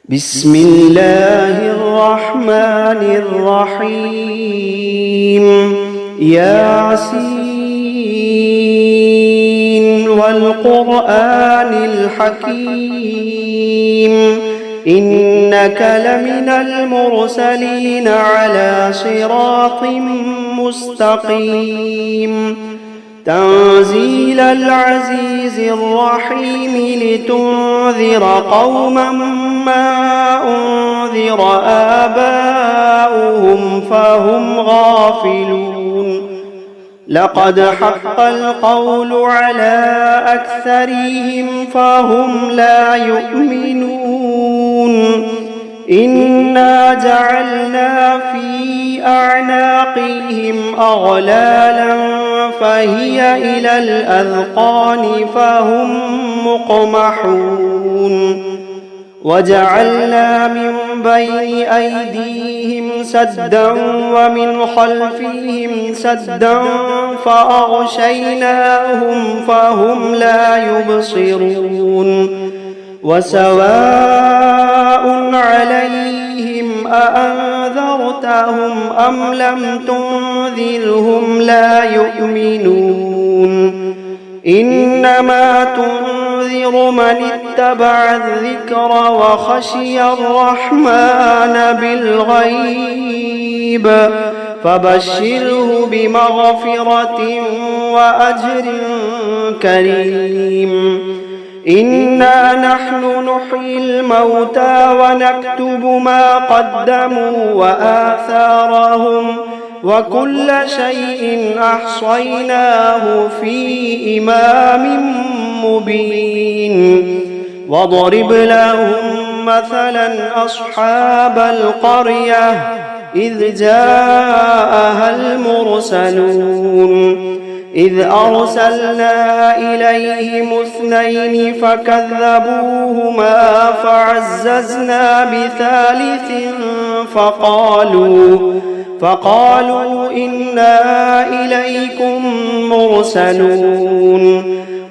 بسم الله الرحمن الرحيم. ياسين والقرآن الحكيم إنك لمن المرسلين على صراط مستقيم تنزيل العزيز الرحيم لتنذر قوما ما أنذر آباؤهم فهم غافلون لقد حق القول على أكثرهم فهم لا يؤمنون إنا جعلنا في أعناقهم أغلالا فهي إلى الأذقان فهم مقمحون وجعلنا من بين أيديهم سدا ومن خلفهم سدا فأغشيناهم فهم لا يبصرون وسواء عليهم أأنذرتهم أم لم تنذرهم لا يؤمنون إنما تنذر من اتبع الذكر وخشي الرحمن بالغيب فبشره بمغفرة وأجر كريم إنا نحن نحيي الموتى ونكتب ما قدموا وآثارهم وكل شيء أحصيناه في إمام مبين واضرب لهم مثلا أصحاب القرية إذ جاءها المرسلون إذ أرسلنا إليهم اثنين فكذبوهما فعززنا بثالث فقالوا إنا إليكم مرسلون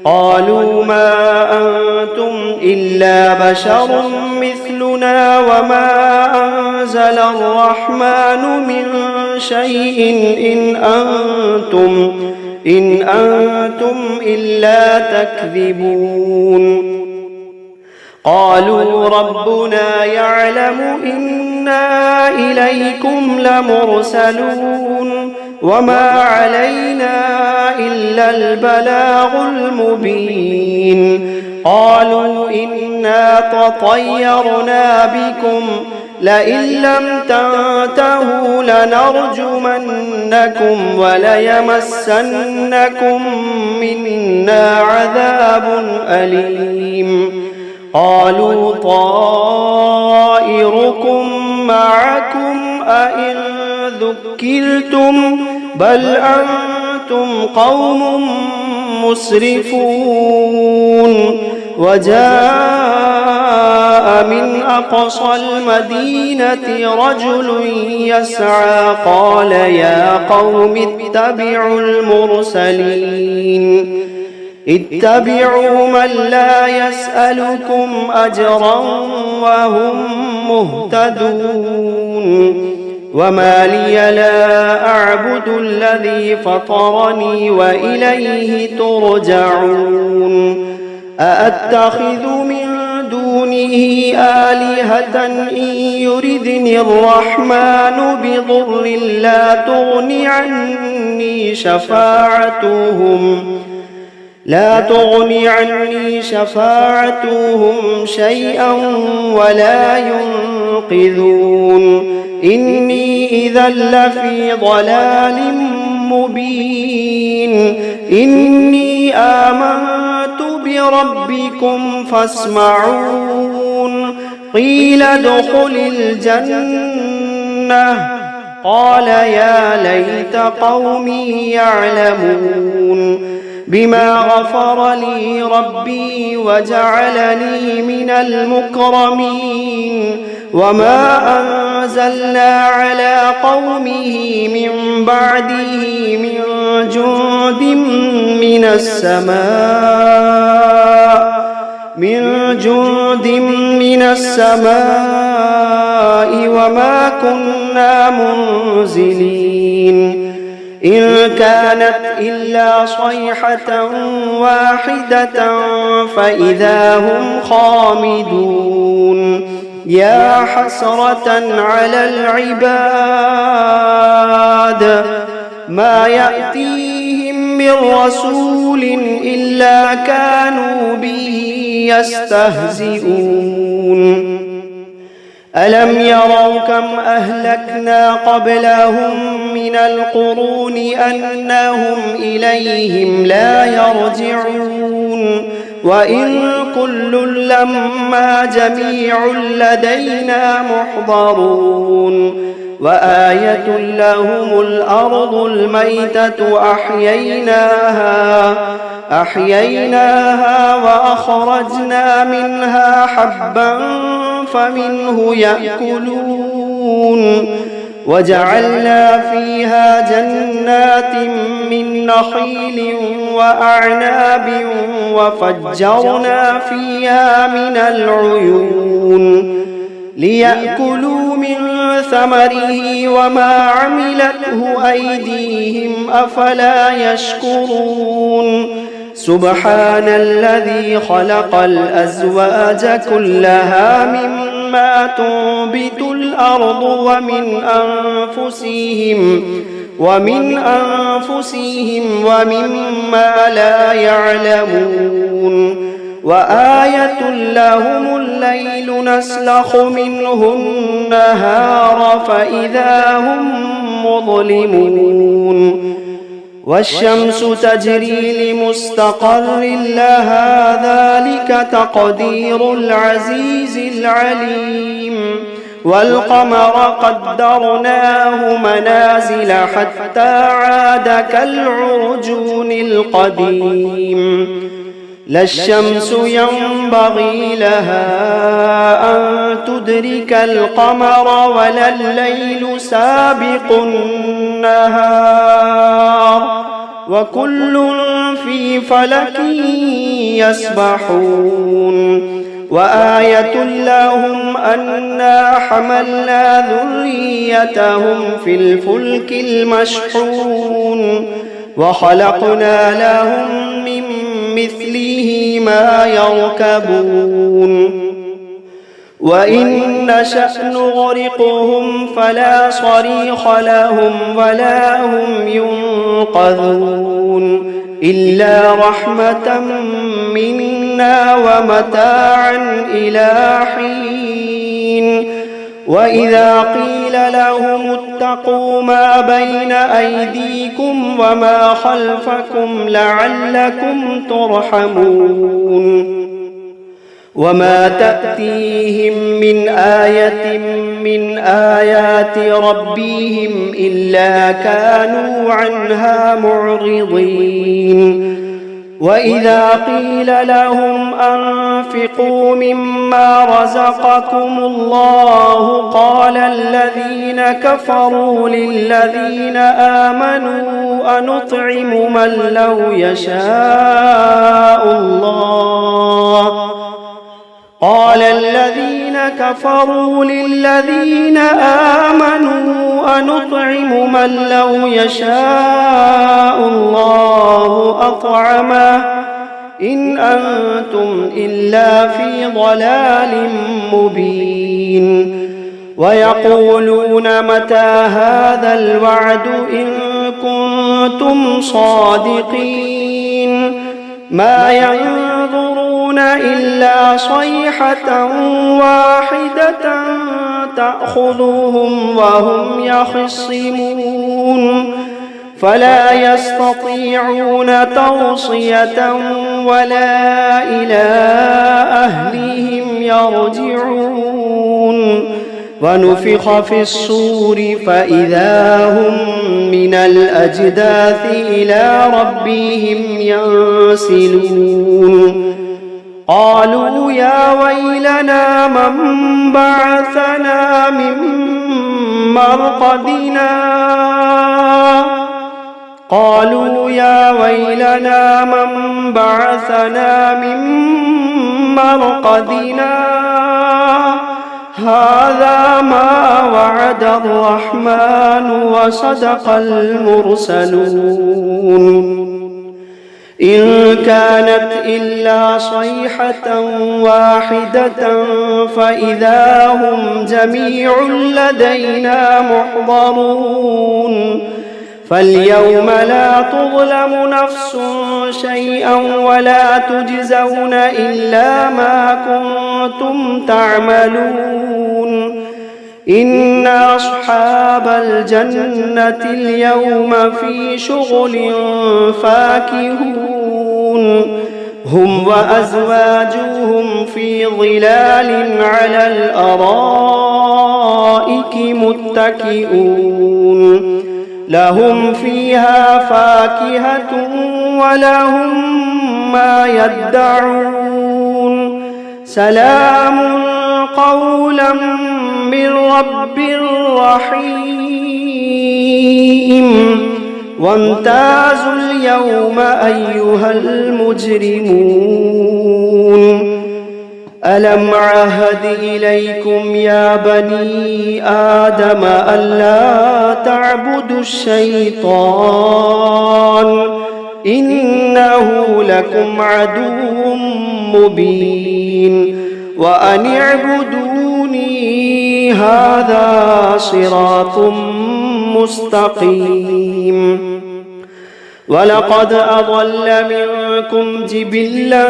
قالوا ما أنتم إلا بشر مثلنا وما أنزل الرحمن من شيء إن أنتم إلا تكذبون قالوا ربنا يعلم إنا إليكم لمرسلون وما علينا إلا البلاغ المبين قالوا إنا تطيرنا بكم لئن لم تنتهوا لنرجمنكم وليمسنكم منا عذاب أليم قالوا طائركم معكم أئن ذكرتم بل أنتم قوم مسرفون وجاء من أقصى المدينة رجل يسعى قال يا قوم اتبعوا المرسلين اتبعوا من لا يسألكم أجرا وهم مهتدون وما لي لا أعبد الذي فطرني وإليه ترجعون أأتخذ من دونه آلهة إن يردني الرحمن بضر لا تغن عني شفاعتهم شيئا ولا ينقذون إني إذا لفي ضلال مبين إني آمنت بربكم فاسمعون قيل ادخل الجنة قال يا ليت قومي يعلمون بما غفر لي ربي وجعلني من المكرمين وما أنزلنا على قومه من بعده من جند من السماء من جند من السماء وما كنا منزلين إن كانت إلا صيحة واحدة فإذا هم خامدون يا حسرة على العباد ما يأتيهم من رسول إلا كانوا به يستهزئون ألم يروا كم أهلكنا قبلهم من القرون أنهم إليهم لا يرجعون وإن كل لما جميع لدينا محضرون وآية لهم الأرض الميتة أحييناها وأخرجنا منها حبا فمنه يأكلون وجعلنا فيها جنات من نخيل وأعناب وفجرنا فيها من العيون ليأكلوا من ثمره وما عملته أيديهم أفلا يشكرون سبحان الذي خلق الأزواج كلها مما تنبت الأرض ومن أنفسهم ومما لا يعلمون وآية لهم الليل نسلخ منه النهار فإذا هم مظلمون والشمس تجري لمستقر لها ذلك تقدير العزيز العليم والقمر قدرناه منازل حتى عاد كالعرجون القديم لا الشمس ينبغي لها أن تدرك القمر ولا الليل سابق النهار وكل في فلك يسبحون وآية لهم أنا حملنا ذريتهم في الفلك المشحون وخلقنا لهم من مثله ما يركبون وإن نشأ نغرقهم فلا صريخ لهم ولا هم ينقذون إلا رحمة منا ومتاعا إلى حين وإذا قيل لهم اتقوا ما بين أيديكم وما خلفكم لعلكم ترحمون وما تأتيهم من آية من آيات ربهم إلا كانوا عنها معرضين وإذا قيل لهم أنفقوا مما رزقكم الله قال الذين كفروا للذين آمنوا أنطعم من لو يشاء الله قال الذين كفروا للذين آمنوا أنطعم من لو يشاء الله أطعمه إن أنتم إلا في ضلال مبين ويقولون متى هذا الوعد إن كنتم صادقين ما ينظرون إلا صيحة واحدة تأخذهم وهم يخصمون فلا يستطيعون توصية ولا إلى أهلهم يرجعون ونفخ في الصور فإذا هم من الأجداث إلى ربهم ينسلون قالوا يا ويلنا من بعثنا من مرقدنا قالوا يا ويلنا من بعثنا من مرقدنا هذا ما وعد الرحمن وصدق المرسلون إن كانت إلا صيحة واحدة فإذا هم جميع لدينا محضرون فاليوم لا تظلم نفس شيئا ولا تجزون إلا ما كنتم تعملون إن أصحاب الجنة اليوم في شغل فاكهون هم وأزواجهم في ظلال على الأرائك متكئون لهم فيها فاكهة ولهم ما يدعون سلام قولا من رب رحيم وامتازوا اليوم أيها المجرمون ألم عهد إليكم يا بني آدم ألا تعبدوا الشيطان إنه لكم عدو مبين وأن اعبدوني هذا صراط مستقيم ولقد أضل منكم جبلا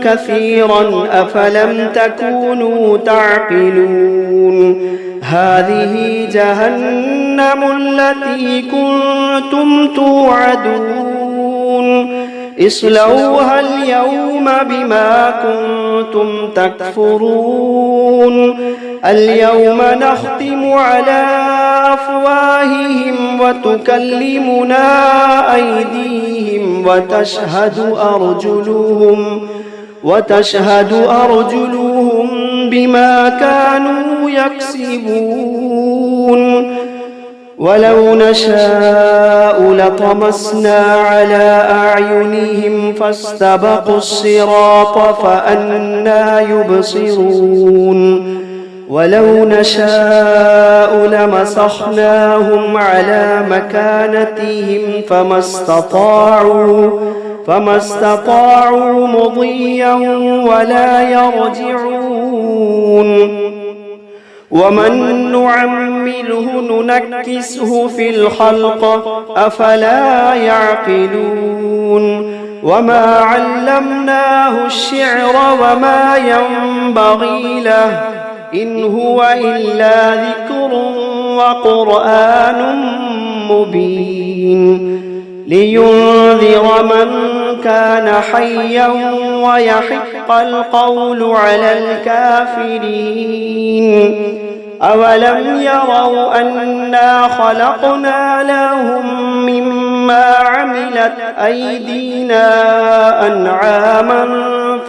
كثيرا أفلم تكونوا تعقلون هذه جهنم التي كنتم توعدون اصلوها اليوم بما كنتم تكفرون اليوم نختم على أفواههم وتكلمنا أيديهم وتشهد أرجلهم بما كانوا يكسبون ولو نشاء لطمسنا على أعينهم فاستبقوا الصراط فأنى يبصرون ولو نشاء لمسخناهم على مكانتهم فما استطاعوا مضيا ولا يرجعون ومن نعمله ننكسه في الخلق أفلا يعقلون وما علمناه الشعر وما ينبغي له إن هو إلا ذكر وقرآن مبين لينذر من كان حيا ويحق القول على الكافرين أولم يروا أنا خلقنا لهم مما عملت أيدينا أنعاما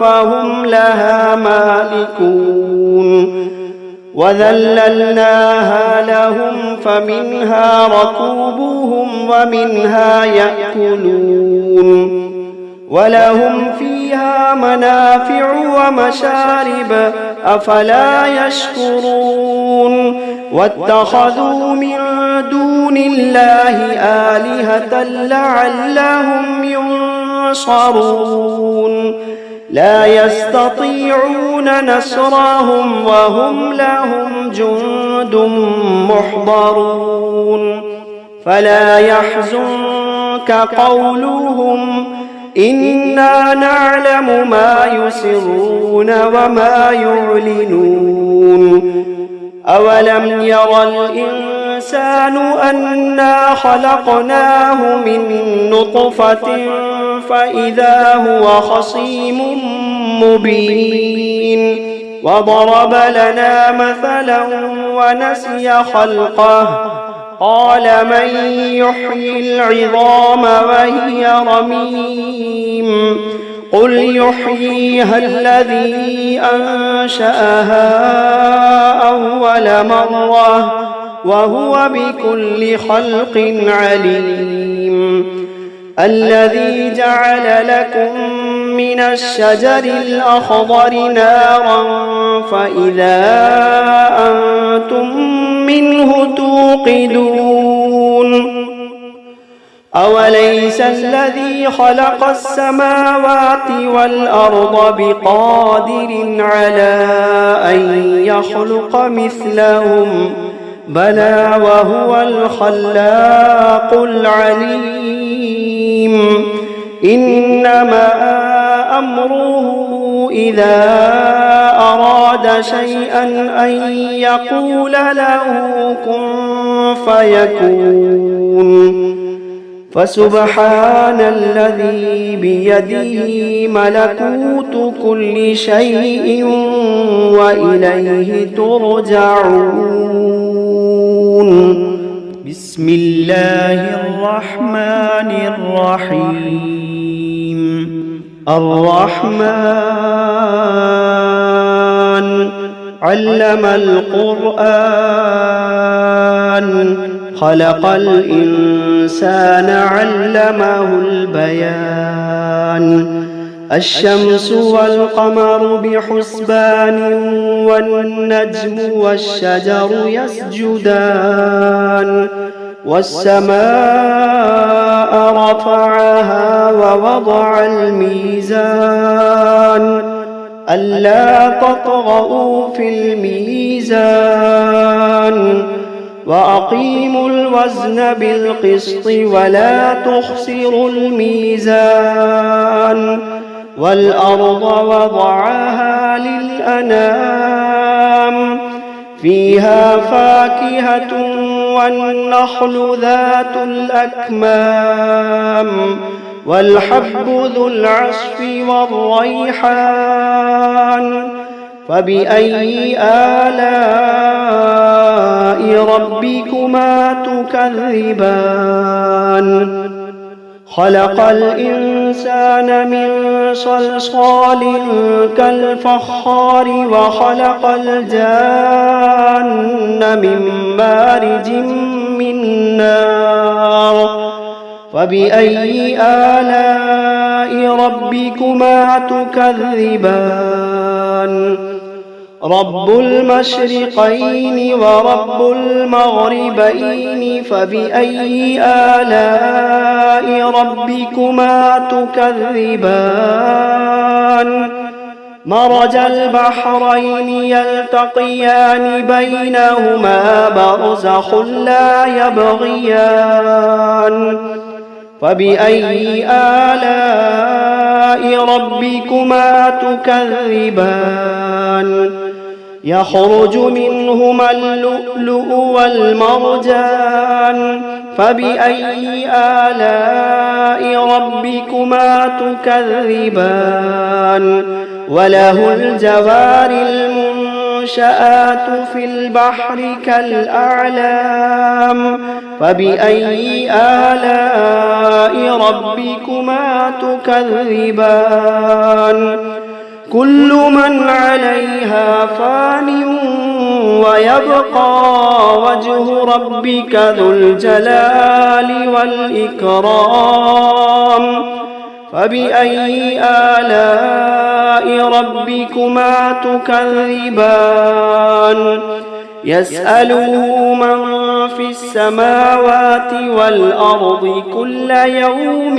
فهم لها مالكون وذللناها لهم فمنها ركوبهم ومنها يأكلون ولهم فيها منافع ومشارب أفلا يشكرون واتخذوا من دون الله آلهة لعلهم ينصرون لا يستطيعون نصرهم وهم لهم جند محضرون فلا يحزنك قولهم إنا نعلم ما يسرون وما يعلنون أولم ير الإنسان أنا خلقناه من نطفة فإذا هو خصيم مبين وضرب لنا مثلا ونسي خلقه قال من يحيي العظام وهي رميم قل يحييها الذي أنشأها أول مرة وهو بكل خلق عليم الذي جعل لكم من الشجر الأخضر نارا فإذا أنتم منه توقدون أوليس الذي خلق السماوات والأرض بقادر على أن يخلق مثلهم بلى وهو الخلاق العليم إنما أمره إذا أراد شيئا أن يقول له كن فيكون فسبحان الذي بيده ملكوت كل شيء وإليه ترجعون بسم الله الرحمن الرحيم الرحمن علم القرآن خلق الإنسان علمه البيان الشمس والقمر بحسبان والنجم والشجر يسجدان والسماء رفعها ووضع الميزان ألا تطغوا في الميزان وأقيموا الوزن بالقسط ولا تخسروا الميزان والأرض وضعها للأنام فيها فاكهة والنخل ذات الأكمام والحب ذو العصف والريحان فبأي آلاء ربكما تكذبان خلق الإنسان من صلصال كالفخار وخلق الجان من مارج من نار فبأي آلاء ربكما تكذبان رب المشرقين ورب المغربين فبأي آلاء ربكما تكذبان مرج البحرين يلتقيان بينهما برزخ لا يبغيان فبأي آلاء ربكما تكذبان يخرج منهما اللؤلؤ والمرجان فبأي آلاء ربكما تكذبان وله الجوار المنشآت في البحر كالأعلام فبأي آلاء ربكما تكذبان كل من عليها فان ويبقى وجه ربك ذو الجلال والإكرام فبأي آلاء ربكما تكذبان يسأله من في السماوات والأرض كل يوم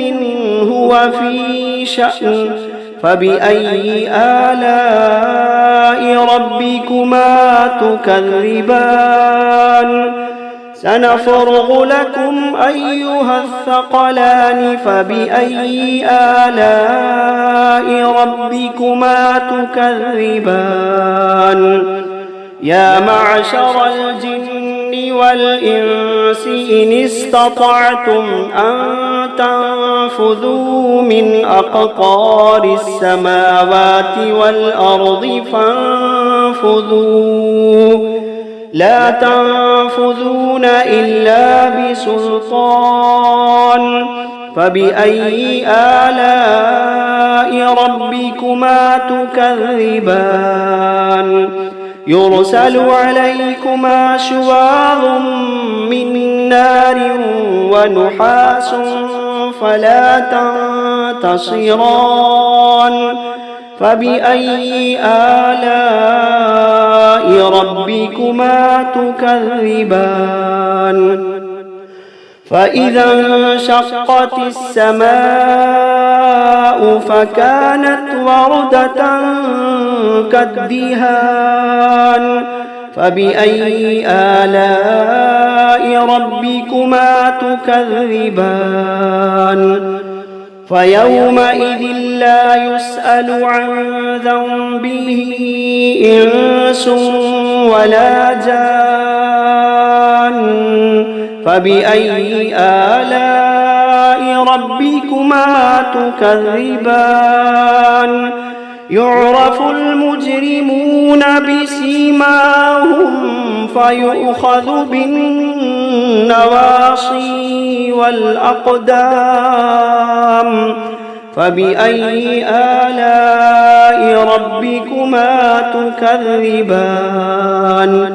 هو في شأن فبأي آلاء ربكما تكذبان سنفرغ لكم أيها الثقلان فبأي آلاء ربكما تكذبان يا معشر الجن والإنس إن استطعتم أن تنفذوا من أقطار السماوات والأرض فانفذوا لا تنفذون إلا بسلطان فبأي آلاء ربكما تكذبان يرسل عليكما شواظ من نار ونحاس فلا تنتصران فبأي آلاء ربكما تكذبان فإذا انشقت السماء فكانت وردة كالدهان فبأي آلاء ربكما تكذبان فيومئذ لا يسأل عن ذنبه إنس ولا جان فبأي آلاء ربكما تكذبان يعرف المجرمون بسيماهم فيؤخذ بالنواصي والأقدام فبأي آلاء ربكما تكذبان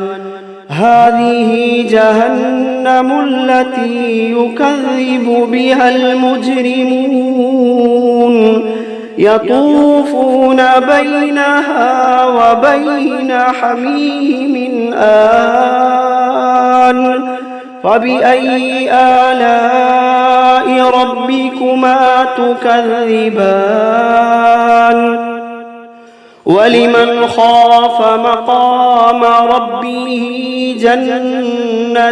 هذه جهنم التي يكذب بها المجرمون يطوفون بينها وبين حميم آن فبأي آلاء ربكما تكذبان ولمن خاف مقام ربه جنتان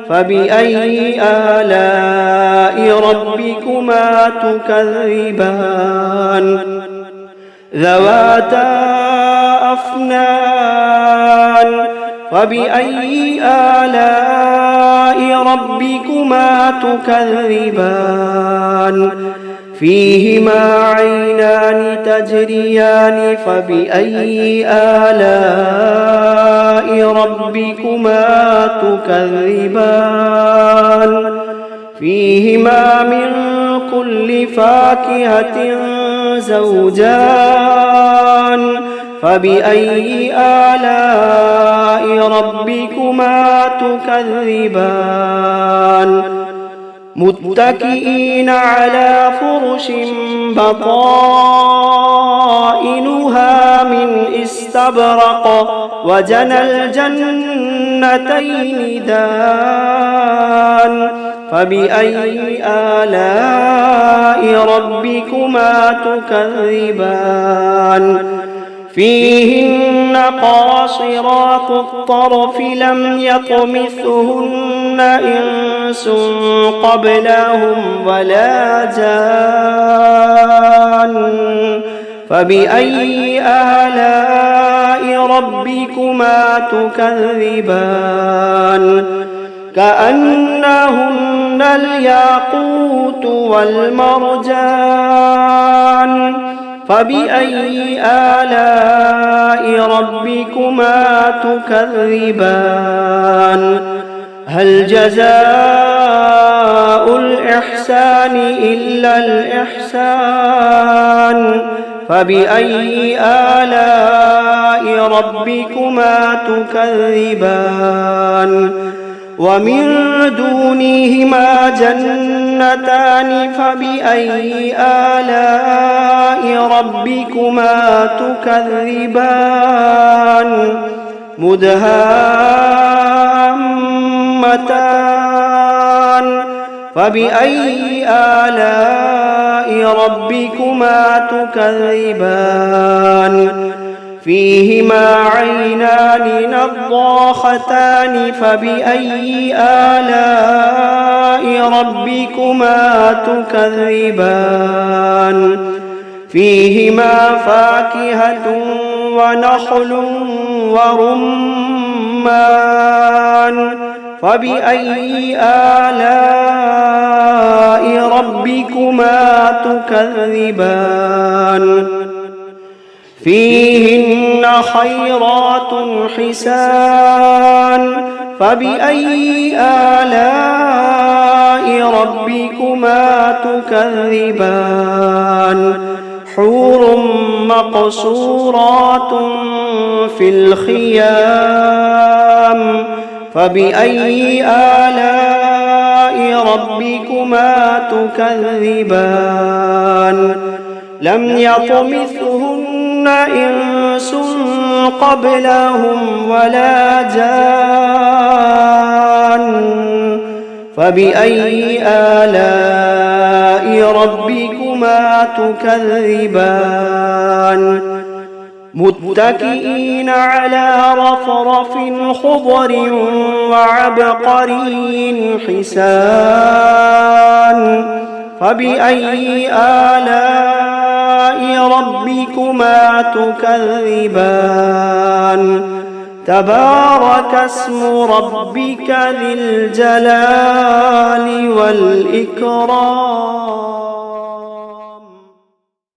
فبأي آلاء ربكما تكذبان ذواتا أفنان فبأي آلاء ربكما تكذبان فيهما عينان تجريان فبأي آلاء ربكما تكذبان فيهما من كل فاكهة زوجان فبأي آلاء ربكما تكذبان متكئين على فرش بطائنها من استبرق وجنى الجنتين دان فبأي آلاء ربكما تكذبان فيهن قاصرات الطرف لم يطمثهن إنس قبلهم ولا جان فبأي آلاء ربكما تكذبان كأنهن الياقوت والمرجان فبأي آلاء ربكما تكذبان هل جزاء الإحسان إلا الإحسان فبأي آلاء ربكما تكذبان ومن دونهما جنتان فبأي آلاء ربكما تكذبان مدهامتان فبأي آلاء ربكما تكذبان فيهما عينان نضاختان فبأي آلاء ربكما تكذبان فيهما فاكهة ونخل ورمان فبأي آلاء ربكما تكذبان فيهن خيرات حسان فبأي آلاء ربكما تكذبان حور مقصورات في الخيام فبأي آلاء ربكما تكذبان لم يطمثهن إنس قبلهم ولا جان فبأي آلاء ربكما تكذبان متكئين على رفرف خضر وعبقري حسان فبأي آلاء ربكما تكذبان تبارك اسم ربك ذي الجلال والإكرام.